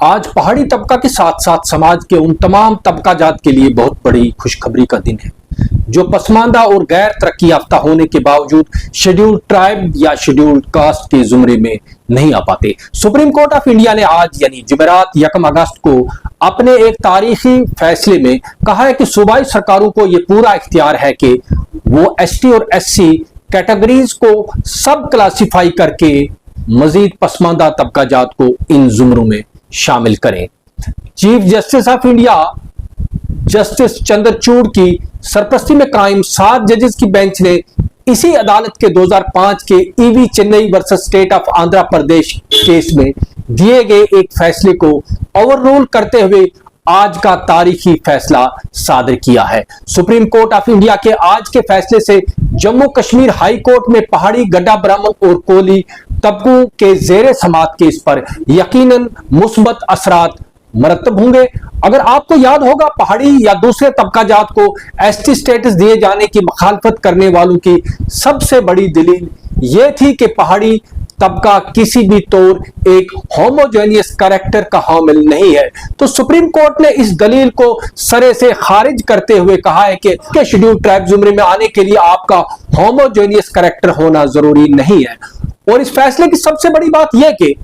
आज पहाड़ी तबका के साथ साथ समाज के उन तमाम तबका जात के लिए बहुत बड़ी खुशखबरी का दिन है जो पसमानदा और गैर तरक्की याफ्ता होने के बावजूद शेड्यूल्ड ट्राइब या शेड्यूल्ड कास्ट के जुमरे में नहीं आ पाते। सुप्रीम कोर्ट ऑफ इंडिया ने आज यानी जुमेरात 1 अगस्त को अपने एक तारीखी फैसले में कहा है कि सूबाई सरकारों को यह पूरा इख्तियार है कि वो एसटी और एससी कैटेगरीज को सब क्लासिफाई करके मजीद पसमानदा तबका जात को इन जुमरों में शामिल करें। Chief justice of India justice Chandrachud की सरपरस्ती में कायम 7 जजेस की बेंच ने इसी अदालत के 2005 के EV Chennai versus state of Andhra Pradesh case में दिए गए एक फैसले को ओवररूल करते हुए आज का तारीखी फैसला सादर किया है। सुप्रीम कोर्ट ऑफ इंडिया के आज के फैसले से जम्मू कश्मीर हाई कोर्ट में पहाड़ी, गड्ढा, ब्राह्मण और कोली तबकों के जेरे समात केस पर यकीनन मुस्बत असरात मरतब होंगे। अगर आपको याद होगा, पहाड़ी या दूसरे तबका जात को एसटी स्टेटस दिए जाने की मुखालफत करने वालों की सबसे बड़ी दलील यह थी कि पहाड़ी तबका किसी भी तौर एक होमोजेनियस कैरेक्टर का हामिल नहीं है। तो सुप्रीम कोर्ट ने इस दलील को सरे से खारिज करते हुए कहा है कि शेड्यूल्ड ट्राइब जुमरे में आने के लिए आपका होमोजेनियस कैरेक्टर होना जरूरी नहीं है। और इस फैसले की सबसे बड़ी बात यह कि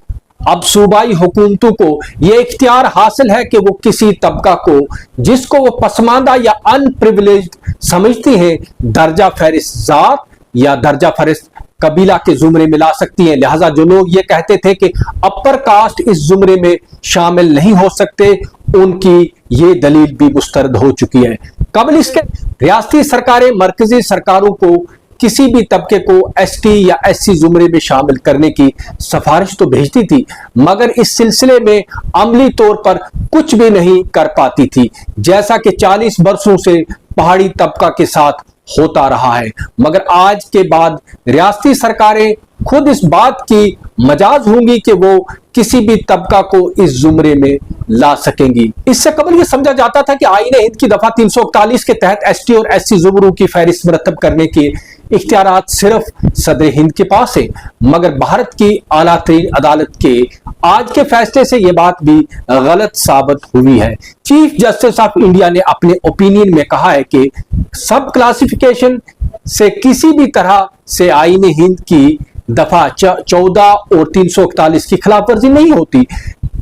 अब सूबाई हुकूमतों को यह इख्तियार हासिल है कि वो किसी तबका को जिसको वो पसमानदा या अनप्रिविलेज्ड समझती हैं दर्जा फहरिस्त जात या दर्जा फहरिस्त कबीला के जुमरे में ला सकती हैं। लिहाजा जो लोग ये कहते थे कि अपर कास्ट इस जुमरे में शामिल नहीं हो सकते, उनकी ये दलील भी मुस्तरद हो चुकी है। कबल इसके रियासती सरकारें मरकजी सरकारों को किसी भी तबके को एसटी या एससी जुमरे में शामिल करने की सिफारिश तो भेजती थी, मगर इस सिलसिले में अमली तौर पर कुछ भी नहीं कर पाती थी, जैसा कि 40 वर्षों से पहाड़ी तबका के साथ होता रहा है। मगर आज के बाद रियासती सरकारें खुद इस बात की मजाज होंगी कि वो किसी भी तबका को इस जुमरे में ला सकेंगी। इससे कबल ये समझा जाता था कि आईने हिंद की दफा 341 के तहत एसटी और एससी जुमरों की फहरिस्त मरतब करने के इख्तियारात सिर्फ सदर हिंद के पास है, मगर भारत की आला तरीन अदालत के आज के फैसले से यह बात भी गलत साबित हुई है। चीफ जस्टिस ऑफ इंडिया ने अपने ओपिनियन में कहा है कि सब क्लासिफिकेशन से किसी भी तरह से आईने हिंद की दफा 14 और 341 की खिलाफ वर्जी नहीं होती।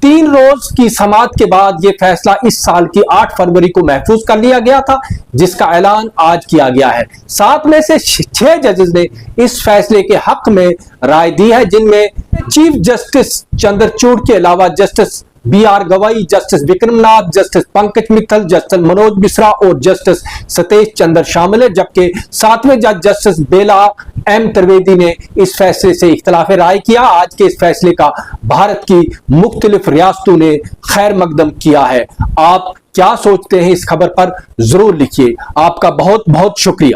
3 रोज की समात के बाद यह फैसला इस साल की 8 फरवरी को महफूज कर लिया गया था, जिसका ऐलान आज किया गया है। 7 में से 6 जजेस ने इस फैसले के हक में राय दी है, जिनमें चीफ जस्टिस चंद्रचूड़ के अलावा जस्टिस BR गवाई, justice Vikram Nath, justice Pankaj Mittal, justice Manoj Mishra और जस्टिस सतेश चंद्र शामिल है। जबकि 7वें जज जस्टिस बेला M त्रिवेदी ने इस फैसले से इख्तिलाफ राय किया। आज के इस फैसले का भारत की मुख्तलिफ रियासतों ने खैर मकदम किया है। आप क्या सोचते हैं इस खबर पर जरूर लिखिए। आपका बहुत बहुत शुक्रिया।